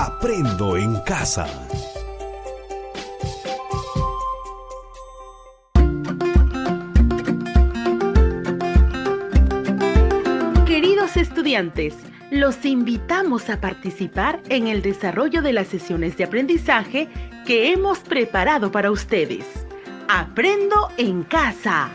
Aprendo en casa. Queridos estudiantes, los invitamos a participar en el desarrollo de las sesiones de aprendizaje que hemos preparado para ustedes. Aprendo en casa.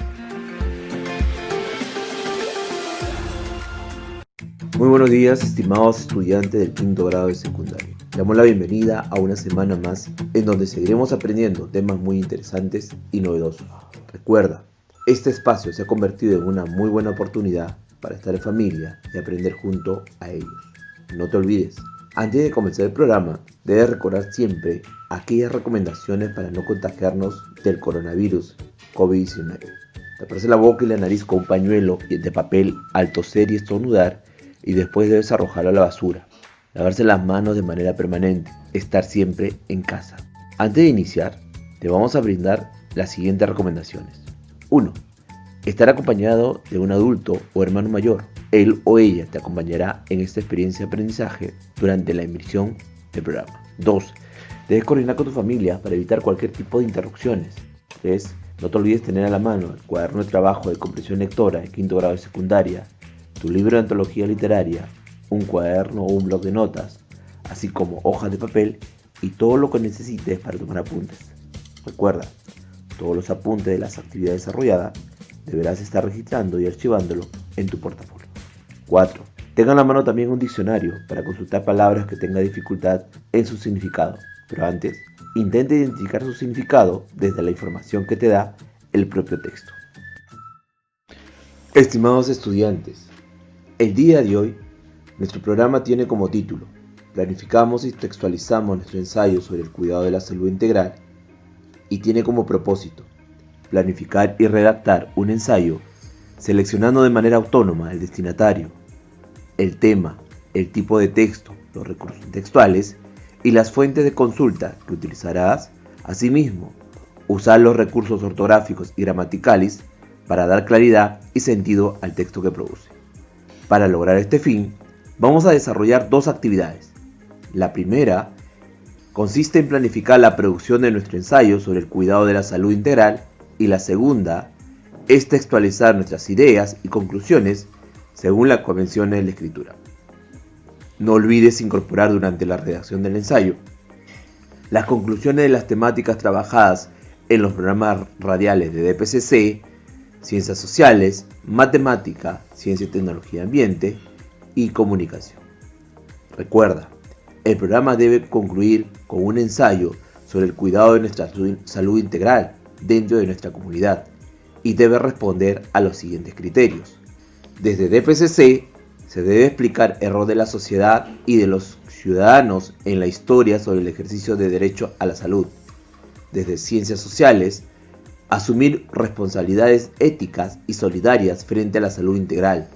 Muy buenos días, estimados estudiantes del quinto grado de secundaria. Damos la bienvenida a una semana más en donde seguiremos aprendiendo temas muy interesantes y novedosos. Recuerda, este espacio se ha convertido en una muy buena oportunidad para estar en familia y aprender junto a ellos. No te olvides, antes de comenzar el programa, debes recordar siempre aquellas recomendaciones para no contagiarnos del coronavirus COVID-19. Taparse la boca y la nariz con un pañuelo de papel al toser y estornudar, y después debes arrojarlo a la basura. Lavarse las manos de manera permanente. Estar siempre en casa. Antes de iniciar, te vamos a brindar las siguientes recomendaciones. 1. Estar acompañado de un adulto o hermano mayor. Él o ella te acompañará en esta experiencia de aprendizaje durante la emisión del programa. 2. Debes coordinar con tu familia para evitar cualquier tipo de interrupciones. 3. No te olvides tener a la mano el cuaderno de trabajo de comprensión lectora de quinto grado de secundaria, tu libro de antología literaria, un cuaderno o un bloc de notas, así como hojas de papel y todo lo que necesites para tomar apuntes. Recuerda, todos los apuntes de las actividades desarrolladas deberás estar registrando y archivándolo en tu portafolio. 4. Tenga a la mano también un diccionario para consultar palabras que tenga dificultad en su significado, pero antes, intente identificar su significado desde la información que te da el propio texto. Estimados estudiantes, el día de hoy, nuestro programa tiene como título: Planificamos y textualizamos nuestro ensayo sobre el cuidado de la salud integral, y tiene como propósito planificar y redactar un ensayo seleccionando de manera autónoma el destinatario, el tema, el tipo de texto, los recursos textuales y las fuentes de consulta que utilizarás. Asimismo, usar los recursos ortográficos y gramaticales para dar claridad y sentido al texto que produce. Para lograr este fin, vamos a desarrollar dos actividades. La primera consiste en planificar la producción de nuestro ensayo sobre el cuidado de la salud integral, y la segunda es textualizar nuestras ideas y conclusiones según las convenciones de la escritura. No olvides incorporar durante la redacción del ensayo las conclusiones de las temáticas trabajadas en los programas radiales de DPCC, Ciencias Sociales, Matemática, Ciencia y Tecnología Ambiente y Comunicación. Recuerda, el programa debe concluir con un ensayo sobre el cuidado de nuestra salud integral dentro de nuestra comunidad y debe responder a los siguientes criterios. Desde DPCC se debe explicar el rol de la sociedad y de los ciudadanos en la historia sobre el ejercicio de derecho a la salud. Desde Ciencias Sociales, asumir responsabilidades éticas y solidarias frente a la salud integral.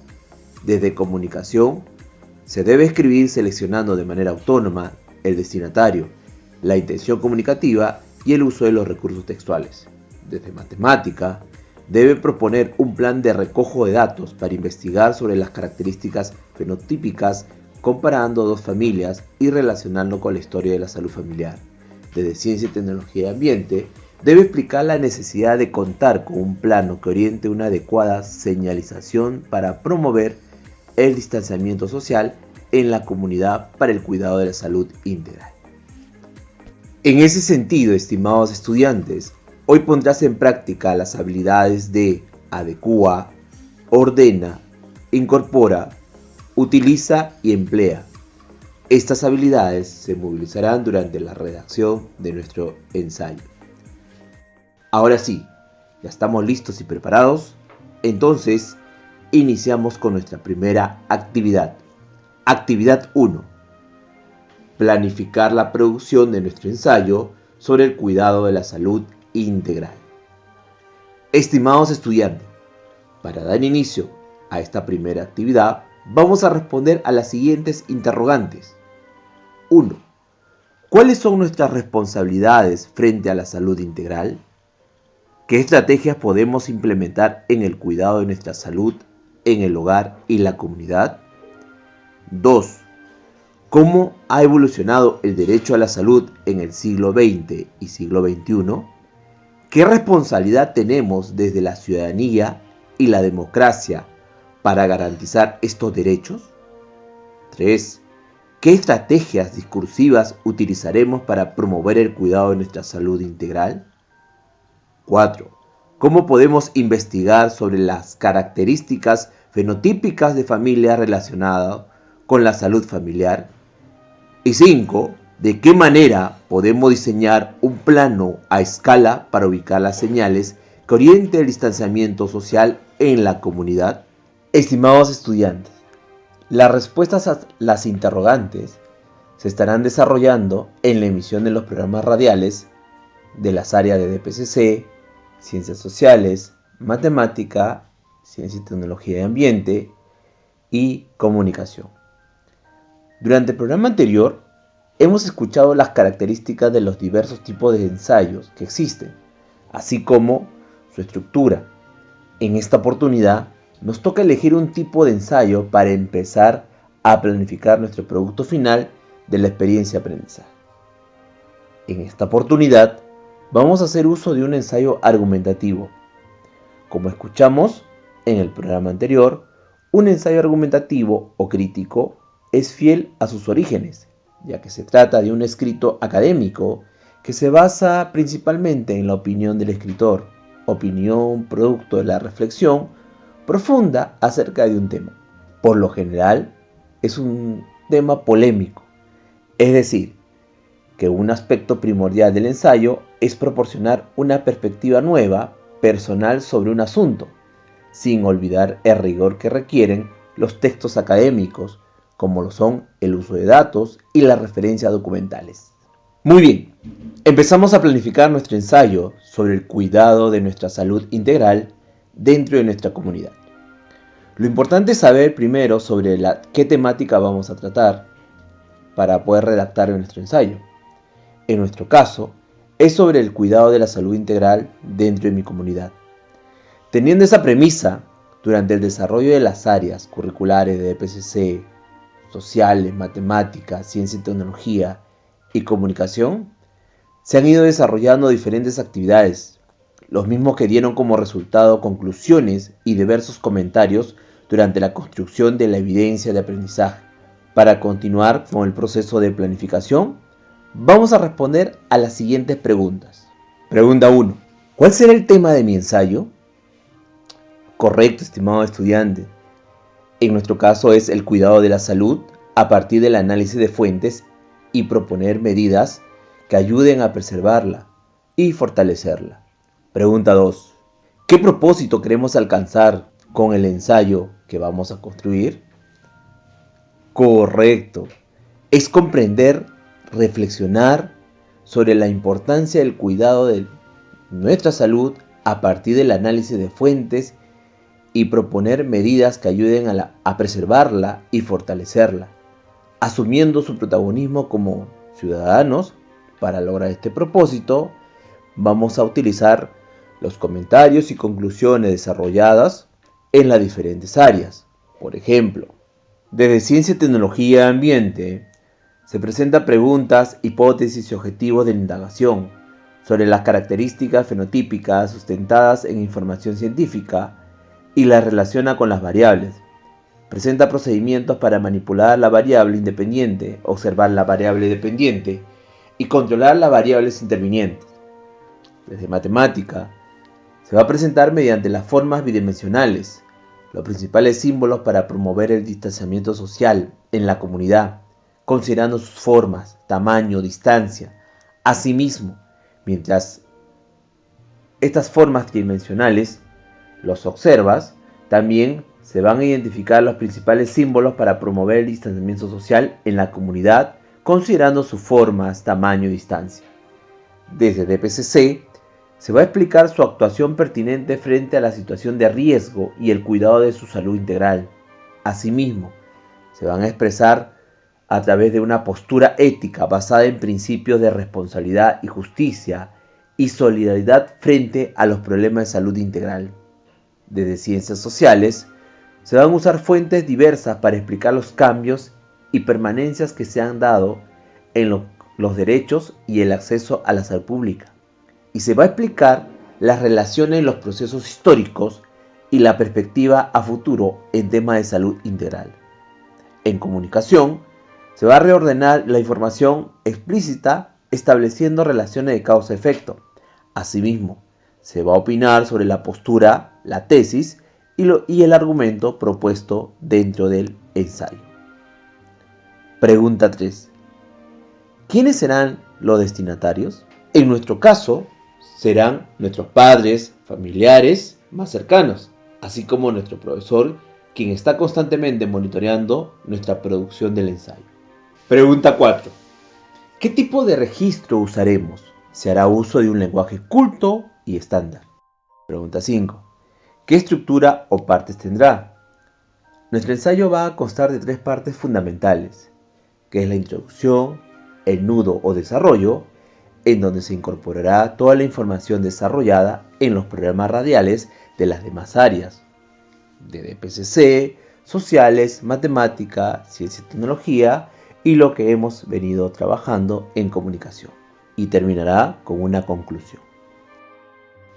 Desde Comunicación, se debe escribir seleccionando de manera autónoma el destinatario, la intención comunicativa y el uso de los recursos textuales. Desde Matemática, debe proponer un plan de recojo de datos para investigar sobre las características fenotípicas comparando dos familias y relacionando con la historia de la salud familiar. Desde Ciencia y Tecnología y Ambiente, debe explicar la necesidad de contar con un plano que oriente una adecuada señalización para promover el distanciamiento social en la comunidad para el cuidado de la salud integral. En ese sentido, estimados estudiantes, hoy pondrás en práctica las habilidades de adecúa, ordena, incorpora, utiliza y emplea. Estas habilidades se movilizarán durante la redacción de nuestro ensayo. Ahora sí, ya estamos listos y preparados. Entonces, iniciamos con nuestra primera actividad. Actividad 1. Planificar la producción de nuestro ensayo sobre el cuidado de la salud integral. Estimados estudiantes, para dar inicio a esta primera actividad, vamos a responder a las siguientes interrogantes. 1. ¿Cuáles son nuestras responsabilidades frente a la salud integral? ¿Qué estrategias podemos implementar en el cuidado de nuestra salud en el hogar y la comunidad? 2. cómo ha evolucionado el derecho a la salud en el siglo XX y siglo XXI, qué responsabilidad tenemos desde la ciudadanía y la democracia para garantizar estos derechos. 3. ¿Qué estrategias discursivas utilizaremos para promover el cuidado de nuestra salud integral? 4. ¿Cómo podemos investigar sobre las características fenotípicas de familias relacionadas con la salud familiar? Y 5. ¿De qué manera podemos diseñar un plano a escala para ubicar las señales que orienten el distanciamiento social en la comunidad? Estimados estudiantes, las respuestas a las interrogantes se estarán desarrollando en la emisión de los programas radiales de las áreas de DPCC, Ciencias Sociales, Matemática, Ciencia y Tecnología y Ambiente y Comunicación. Durante el programa anterior, hemos escuchado las características de los diversos tipos de ensayos que existen, así como su estructura. En esta oportunidad, nos toca elegir un tipo de ensayo para empezar a planificar nuestro producto final de la experiencia de aprendizaje. En esta oportunidad, vamos a hacer uso de un ensayo argumentativo. Como escuchamos en el programa anterior, un ensayo argumentativo o crítico es fiel a sus orígenes, ya que se trata de un escrito académico que se basa principalmente en la opinión del escritor, opinión producto de la reflexión profunda acerca de un tema. Por lo general, es un tema polémico, es decir, que un aspecto primordial del ensayo es proporcionar una perspectiva nueva, personal sobre un asunto, sin olvidar el rigor que requieren los textos académicos, como lo son el uso de datos y las referencias documentales. Muy bien, empezamos a planificar nuestro ensayo sobre el cuidado de nuestra salud integral dentro de nuestra comunidad. Lo importante es saber primero sobre qué temática vamos a tratar para poder redactar nuestro ensayo. En nuestro caso, es sobre el cuidado de la salud integral dentro de mi comunidad. Teniendo esa premisa, durante el desarrollo de las áreas curriculares de DPCC, sociales, matemáticas, ciencia y tecnología y comunicación, se han ido desarrollando diferentes actividades, los mismos que dieron como resultado conclusiones y diversos comentarios durante la construcción de la evidencia de aprendizaje. Para continuar con el proceso de planificación, vamos a responder a las siguientes preguntas. Pregunta 1. ¿Cuál será el tema de mi ensayo? Correcto, estimado estudiante. En nuestro caso es el cuidado de la salud a partir del análisis de fuentes y proponer medidas que ayuden a preservarla y fortalecerla. Pregunta 2. ¿Qué propósito queremos alcanzar con el ensayo que vamos a construir? Correcto. Es comprender, reflexionar sobre la importancia del cuidado de nuestra salud a partir del análisis de fuentes y proponer medidas que ayuden a preservarla y fortalecerla, asumiendo su protagonismo como ciudadanos. Para lograr este propósito, vamos a utilizar los comentarios y conclusiones desarrolladas en las diferentes áreas. Por ejemplo, desde Ciencia, Tecnología y Ambiente, se presentan preguntas, hipótesis y objetivos de la indagación sobre las características fenotípicas sustentadas en información científica y las relaciona con las variables. Presenta procedimientos para manipular la variable independiente, observar la variable dependiente y controlar las variables intervinientes. Desde Matemática, se va a presentar mediante las formas bidimensionales, los principales símbolos para promover el distanciamiento social en la comunidad, considerando sus formas, tamaño, distancia. Asimismo, mientras estas formas tridimensionales los observas, también se van a identificar los principales símbolos para promover el distanciamiento social en la comunidad, considerando sus formas, tamaño y distancia. Desde DPCC, se va a explicar su actuación pertinente frente a la situación de riesgo y el cuidado de su salud integral. Asimismo, se van a expresar a través de una postura ética basada en principios de responsabilidad y justicia y solidaridad frente a los problemas de salud integral. Desde Ciencias Sociales, se van a usar fuentes diversas para explicar los cambios y permanencias que se han dado en los derechos y el acceso a la salud pública. Y se va a explicar las relaciones en los procesos históricos y la perspectiva a futuro en temas de salud integral. En comunicación, se va a reordenar la información explícita estableciendo relaciones de causa-efecto. Asimismo, se va a opinar sobre la postura, la tesis y el argumento propuesto dentro del ensayo. Pregunta 3. ¿Quiénes serán los destinatarios? En nuestro caso, serán nuestros padres, familiares más cercanos, así como nuestro profesor, quien está constantemente monitoreando nuestra producción del ensayo. Pregunta 4. ¿Qué tipo de registro usaremos? Se hará uso de un lenguaje culto y estándar. Pregunta 5. ¿Qué estructura o partes tendrá? Nuestro ensayo va a constar de 3 partes fundamentales, que es la introducción, el nudo o desarrollo, en donde se incorporará toda la información desarrollada en los programas radiales de las demás áreas, de DPCC, sociales, matemática, ciencia y tecnología, y lo que hemos venido trabajando en comunicación. Y terminará con una conclusión.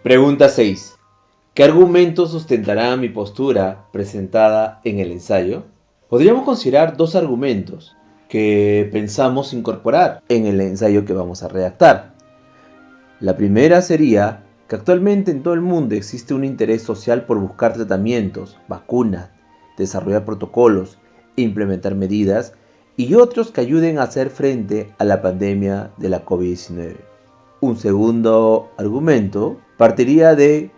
Pregunta 6. ¿Qué argumentos sustentará mi postura presentada en el ensayo? Podríamos considerar 2 argumentos que pensamos incorporar en el ensayo que vamos a redactar. La primera sería que actualmente en todo el mundo existe un interés social por buscar tratamientos, vacunas, desarrollar protocolos, implementar medidas y otros que ayuden a hacer frente a la pandemia de la COVID-19. Un segundo argumento partiría de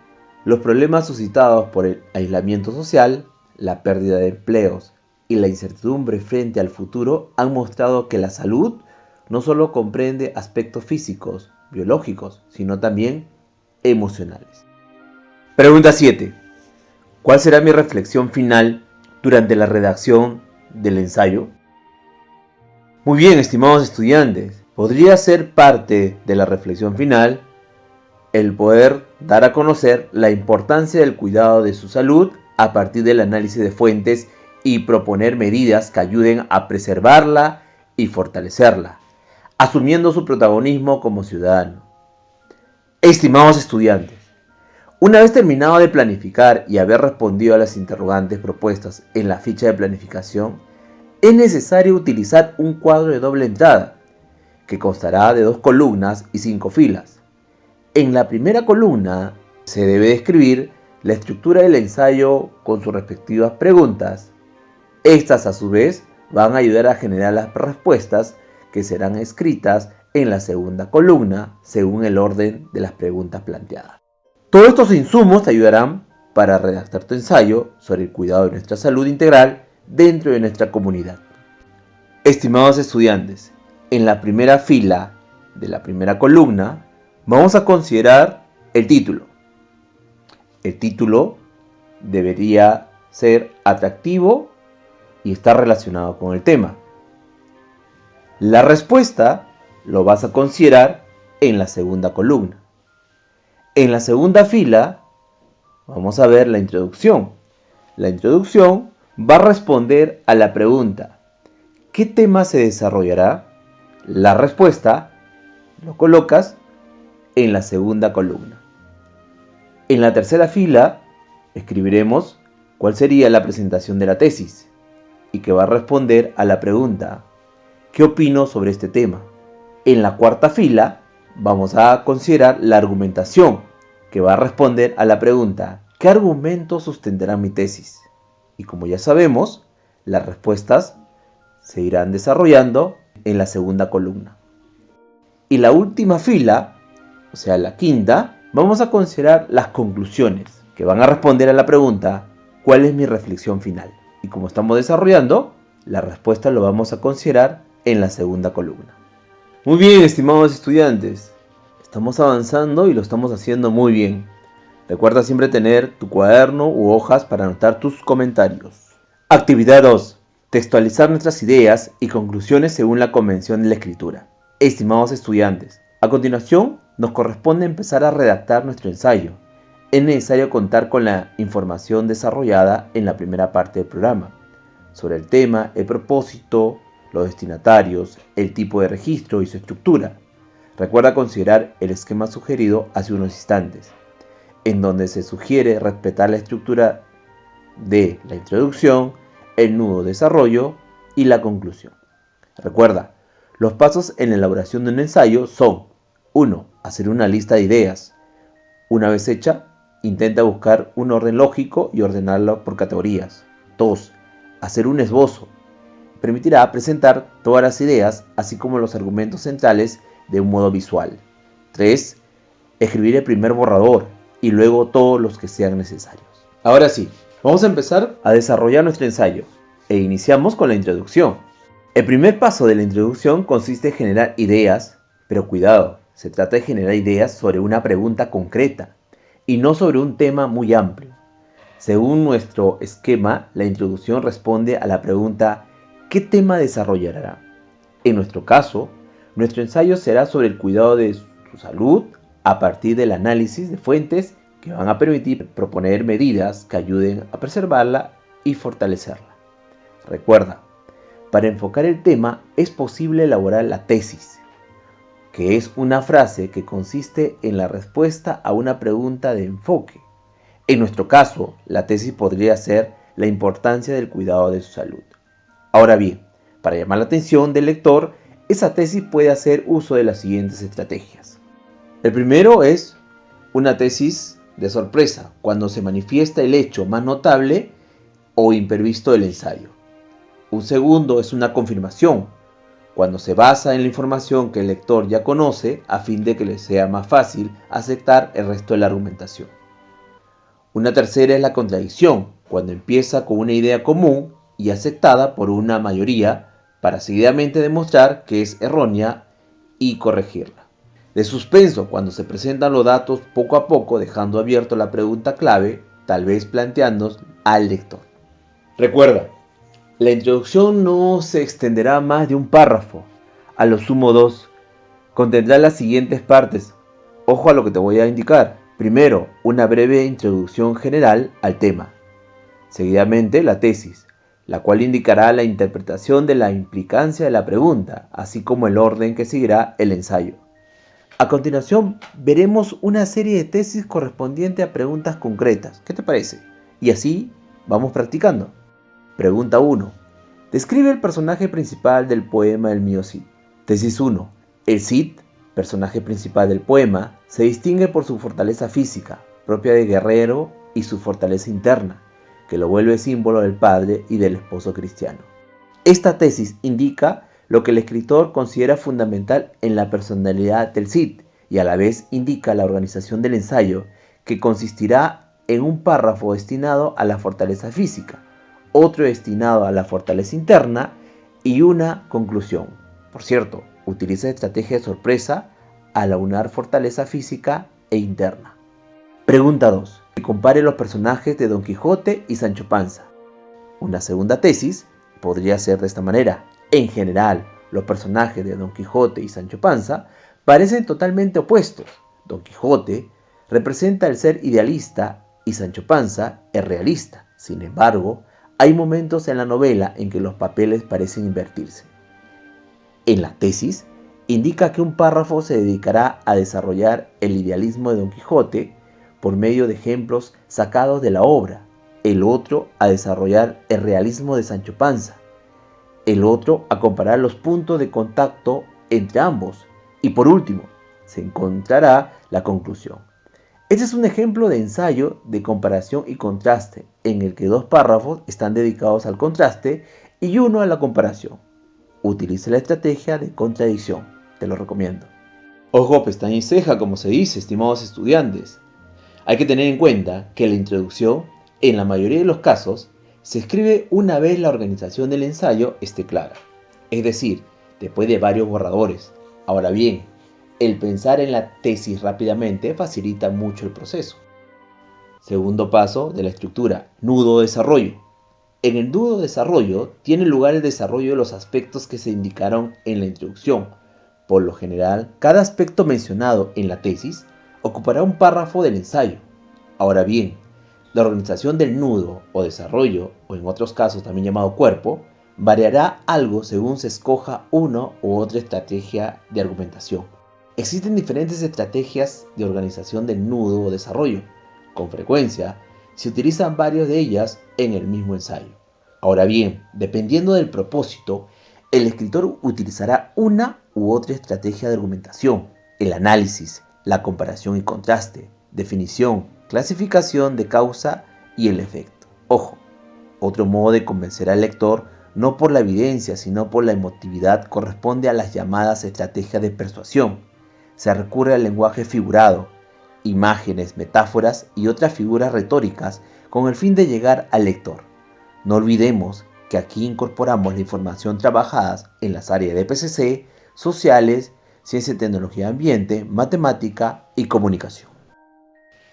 los problemas suscitados por el aislamiento social, la pérdida de empleos y la incertidumbre frente al futuro han mostrado que la salud no solo comprende aspectos físicos, biológicos, sino también emocionales. Pregunta 7. ¿Cuál será mi reflexión final durante la redacción del ensayo? Muy bien, estimados estudiantes, podría ser parte de la reflexión final el poder dar a conocer la importancia del cuidado de su salud a partir del análisis de fuentes y proponer medidas que ayuden a preservarla y fortalecerla, asumiendo su protagonismo como ciudadano. Estimados estudiantes, una vez terminado de planificar y haber respondido a las interrogantes propuestas en la ficha de planificación, es necesario utilizar un cuadro de doble entrada, que constará de 2 columnas y 5 filas. En la primera columna se debe describir la estructura del ensayo con sus respectivas preguntas. Estas, a su vez, van a ayudar a generar las respuestas que serán escritas en la segunda columna según el orden de las preguntas planteadas. Todos estos insumos te ayudarán para redactar tu ensayo sobre el cuidado de nuestra salud integral dentro de nuestra comunidad. Estimados estudiantes, en la primera fila de la primera columna vamos a considerar el título. El título debería ser atractivo y estar relacionado con el tema. La respuesta lo vas a considerar en la segunda columna. En la segunda fila vamos a ver la introducción. La introducción va a responder a la pregunta: ¿qué tema se desarrollará? La respuesta lo colocas en la segunda columna. En la tercera fila escribiremos cuál sería la presentación de la tesis y que va a responder a la pregunta: ¿qué opino sobre este tema? En la cuarta fila vamos a considerar la argumentación, que va a responder a la pregunta: ¿qué argumento sustentará mi tesis? Y como ya sabemos, las respuestas se irán desarrollando en la segunda columna. Y la última fila, o sea la quinta, vamos a considerar las conclusiones, que van a responder a la pregunta: ¿cuál es mi reflexión final? Y como estamos desarrollando, la respuesta lo vamos a considerar en la segunda columna. Muy bien, estimados estudiantes, estamos avanzando y lo estamos haciendo muy bien. Recuerda siempre tener tu cuaderno u hojas para anotar tus comentarios. Actividad 2. Textualizar nuestras ideas y conclusiones según la convención de la escritura. Estimados estudiantes, a continuación nos corresponde empezar a redactar nuestro ensayo. Es necesario contar con la información desarrollada en la primera parte del programa, sobre el tema, el propósito, los destinatarios, el tipo de registro y su estructura. Recuerda considerar el esquema sugerido hace unos instantes, en donde se sugiere respetar la estructura de la introducción, el nudo de desarrollo y la conclusión. Recuerda, los pasos en la elaboración de un ensayo son: 1. Hacer una lista de ideas. Una vez hecha, intenta buscar un orden lógico y ordenarlo por categorías. 2. Hacer un esbozo. Permitirá presentar todas las ideas, así como los argumentos centrales, de un modo visual. 3. Escribir el primer borrador y luego todos los que sean necesarios. Ahora sí, vamos a empezar a desarrollar nuestro ensayo e iniciamos con la introducción. El primer paso de la introducción consiste en generar ideas, pero cuidado, se trata de generar ideas sobre una pregunta concreta y no sobre un tema muy amplio. Según nuestro esquema, la introducción responde a la pregunta: ¿qué tema desarrollará? En nuestro caso, nuestro ensayo será sobre el cuidado de su salud a partir del análisis de fuentes que van a permitir proponer medidas que ayuden a preservarla y fortalecerla. Recuerda, para enfocar el tema es posible elaborar la tesis, que es una frase que consiste en la respuesta a una pregunta de enfoque. En nuestro caso, la tesis podría ser la importancia del cuidado de su salud. Ahora bien, para llamar la atención del lector, esa tesis puede hacer uso de las siguientes estrategias. El primero es una tesis de sorpresa, cuando se manifiesta el hecho más notable o imprevisto del ensayo. Un segundo es una confirmación, cuando se basa en la información que el lector ya conoce a fin de que le sea más fácil aceptar el resto de la argumentación. Una tercera es la contradicción, cuando empieza con una idea común y aceptada por una mayoría para seguidamente demostrar que es errónea y corregirla. De suspenso, cuando se presentan los datos poco a poco, dejando abierto la pregunta clave, tal vez planteando al lector. Recuerda, la introducción no se extenderá más de un párrafo, a lo sumo 2. Contendrá las siguientes partes. Ojo a lo que te voy a indicar. Primero, una breve introducción general al tema. Seguidamente, la tesis, la cual indicará la interpretación de la implicancia de la pregunta, así como el orden que seguirá el ensayo. A continuación, veremos una serie de tesis correspondiente a preguntas concretas. ¿Qué te parece? Y así vamos practicando. Pregunta 1. Describe el personaje principal del poema El mío Cid. Tesis 1. El Cid, personaje principal del poema, se distingue por su fortaleza física, propia de guerrero, y su fortaleza interna, que lo vuelve símbolo del padre y del esposo cristiano. Esta tesis indica lo que el escritor considera fundamental en la personalidad del Cid y a la vez indica la organización del ensayo, que consistirá en un párrafo destinado a la fortaleza física, otro destinado a la fortaleza interna y una conclusión. Por cierto, utiliza estrategia de sorpresa al aunar fortaleza física e interna. Pregunta 2. Compare los personajes de Don Quijote y Sancho Panza. Una segunda tesis podría ser de esta manera. En general, los personajes de Don Quijote y Sancho Panza parecen totalmente opuestos. Don Quijote representa el ser idealista y Sancho Panza es realista. Sin embargo, hay momentos en la novela en que los papeles parecen invertirse. En la tesis, indica que un párrafo se dedicará a desarrollar el idealismo de Don Quijote por medio de ejemplos sacados de la obra, el otro a desarrollar el realismo de Sancho Panza, el otro a comparar los puntos de contacto entre ambos y por último, se encontrará la conclusión. Este es un ejemplo de ensayo de comparación y contraste, en el que 2 párrafos están dedicados al contraste y uno a la comparación. Utilice la estrategia de contradicción, te lo recomiendo. Ojo, pestaña y ceja, como se dice, estimados estudiantes. Hay que tener en cuenta que la introducción, en la mayoría de los casos, se escribe una vez la organización del ensayo esté clara, es decir, después de varios borradores. Ahora bien, el pensar en la tesis rápidamente facilita mucho el proceso. Segundo paso de la estructura, nudo desarrollo. En el nudo desarrollo tiene lugar el desarrollo de los aspectos que se indicaron en la introducción. Por lo general, cada aspecto mencionado en la tesis ocupará un párrafo del ensayo. Ahora bien, la organización del nudo o desarrollo, o en otros casos también llamado cuerpo, variará algo según se escoja una u otra estrategia de argumentación. Existen diferentes estrategias de organización del nudo o desarrollo. Con frecuencia, se utilizan varias de ellas en el mismo ensayo. Ahora bien, dependiendo del propósito, el escritor utilizará una u otra estrategia de argumentación: el análisis, la comparación y contraste, definición, clasificación de causa y el efecto. Ojo, otro modo de convencer al lector, no por la evidencia, sino por la emotividad, corresponde a las llamadas estrategias de persuasión. Se recurre al lenguaje figurado, imágenes, metáforas y otras figuras retóricas con el fin de llegar al lector. No olvidemos que aquí incorporamos la información trabajada en las áreas de PCC, sociales, ciencia, tecnología, ambiente, matemática y comunicación.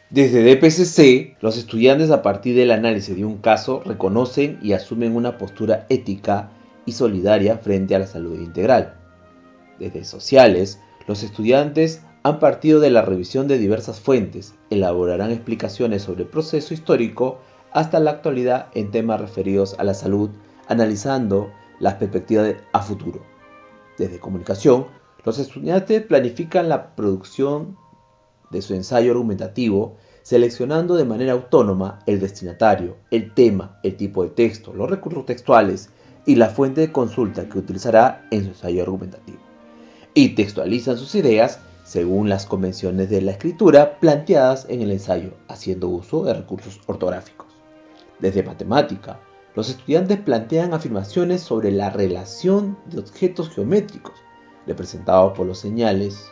Desde DPCC, los estudiantes, a partir del análisis de un caso, reconocen y asumen una postura ética y solidaria frente a la salud integral. Desde sociales, los estudiantes han partido de la revisión de diversas fuentes, elaborarán explicaciones sobre el proceso histórico hasta la actualidad en temas referidos a la salud, analizando las perspectivas a futuro. Desde comunicación, los estudiantes planifican la producción de su ensayo argumentativo, seleccionando de manera autónoma el destinatario, el tema, el tipo de texto, los recursos textuales y la fuente de consulta que utilizará en su ensayo argumentativo. Y textualizan sus ideas según las convenciones de la escritura planteadas en el ensayo, haciendo uso de recursos ortográficos. Desde matemática, los estudiantes plantean afirmaciones sobre la relación de objetos geométricos, representados por los señales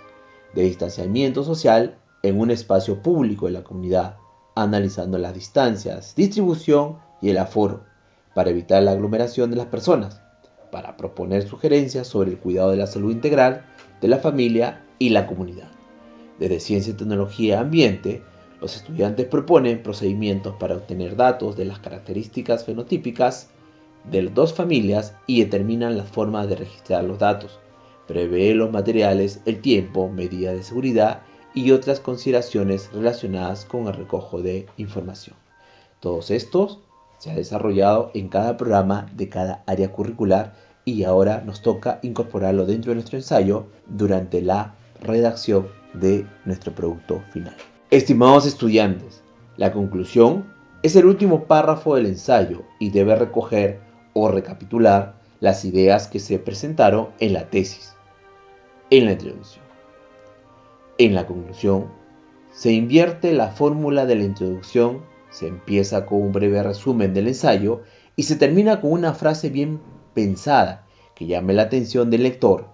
de distanciamiento social en un espacio público de la comunidad, analizando las distancias, distribución y el aforo, para evitar la aglomeración de las personas, para proponer sugerencias sobre el cuidado de la salud integral de la familia y la comunidad. Desde ciencia, tecnología, ambiente, los estudiantes proponen procedimientos para obtener datos de las características fenotípicas de las dos familias y determinan las formas de registrar los datos, prevé los materiales, el tiempo, medidas de seguridad y otras consideraciones relacionadas con el recojo de información. Todos estos se ha desarrollado en cada programa de cada área curricular y ahora nos toca incorporarlo dentro de nuestro ensayo durante la redacción de nuestro producto final. Estimados estudiantes, la conclusión es el último párrafo del ensayo y debe recoger o recapitular las ideas que se presentaron en la tesis, en la introducción. En la conclusión, se invierte la fórmula de la introducción, se empieza con un breve resumen del ensayo y se termina con una frase bien pensada que llame la atención del lector.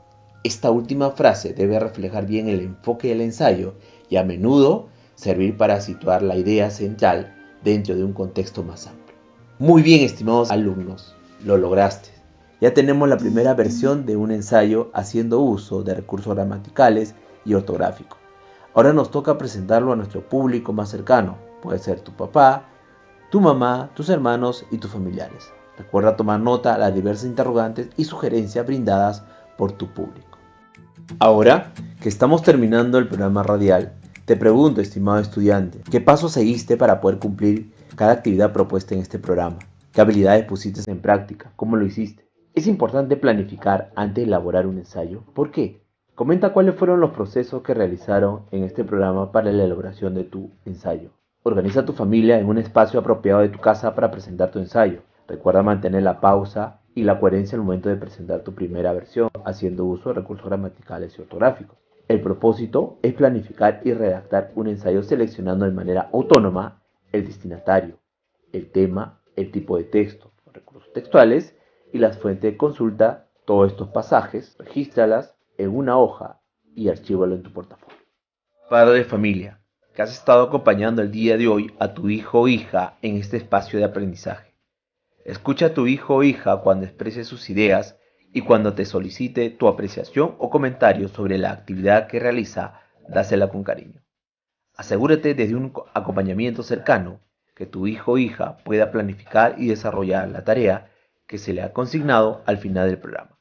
Esta última frase debe reflejar bien el enfoque del ensayo y a menudo servir para situar la idea central dentro de un contexto más amplio. Muy bien, estimados alumnos, lo lograste. Ya tenemos la primera versión de un ensayo haciendo uso de recursos gramaticales y ortográficos. Ahora nos toca presentarlo a nuestro público más cercano. Puede ser tu papá, tu mamá, tus hermanos y tus familiares. Recuerda tomar nota de las diversas interrogantes y sugerencias brindadas por tu público. Ahora que estamos terminando el programa radial, te pregunto, estimado estudiante, ¿qué pasos seguiste para poder cumplir cada actividad propuesta en este programa? ¿Qué habilidades pusiste en práctica? ¿Cómo lo hiciste? Es importante planificar antes de elaborar un ensayo. ¿Por qué? Comenta cuáles fueron los procesos que realizaron en este programa para la elaboración de tu ensayo. Organiza a tu familia en un espacio apropiado de tu casa para presentar tu ensayo. Recuerda mantener la pausa y la coherencia al momento de presentar tu primera versión, haciendo uso de recursos gramaticales y ortográficos. El propósito es planificar y redactar un ensayo seleccionando de manera autónoma el destinatario, el tema, el tipo de texto, los recursos textuales y las fuentes de consulta. Todos estos pasajes, regístralas en una hoja y archívalo en tu portafolio. Padre de familia, que has estado acompañando el día de hoy a tu hijo o hija en este espacio de aprendizaje. Escucha a tu hijo o hija cuando exprese sus ideas y cuando te solicite tu apreciación o comentario sobre la actividad que realiza, dásela con cariño. Asegúrate desde un acompañamiento cercano que tu hijo o hija pueda planificar y desarrollar la tarea que se le ha consignado al final del programa.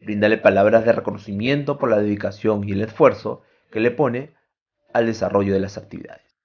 Bríndale palabras de reconocimiento por la dedicación y el esfuerzo que le pone al desarrollo de las actividades.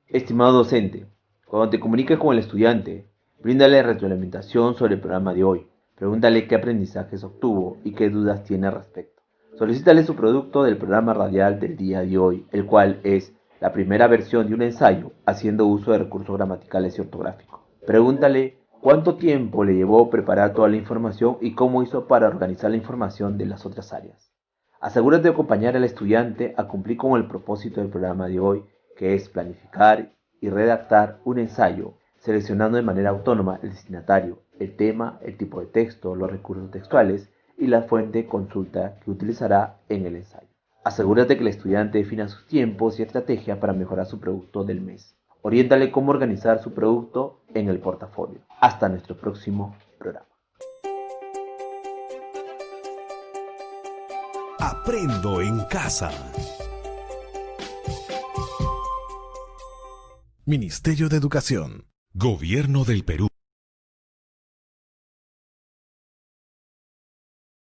Estimado docente, cuando te comuniques con el estudiante, bríndale retroalimentación sobre el programa de hoy. Pregúntale qué aprendizajes obtuvo y qué dudas tiene al respecto. Solicítale su producto del programa radial del día de hoy, el cual es la primera versión de un ensayo haciendo uso de recursos gramaticales y ortográficos. Pregúntale cuánto tiempo le llevó preparar toda la información y cómo hizo para organizar la información de las otras áreas. Asegúrate de acompañar al estudiante a cumplir con el propósito del programa de hoy, que es planificar y redactar un ensayo, seleccionando de manera autónoma el destinatario, el tema, el tipo de texto, los recursos textuales y la fuente de consulta que utilizará en el ensayo. Asegúrate que el estudiante defina sus tiempos y estrategia para mejorar su producto del mes. Oriéntale cómo organizar su producto en el portafolio. Hasta nuestro próximo programa. Aprendo en casa. Ministerio de Educación. Gobierno del Perú.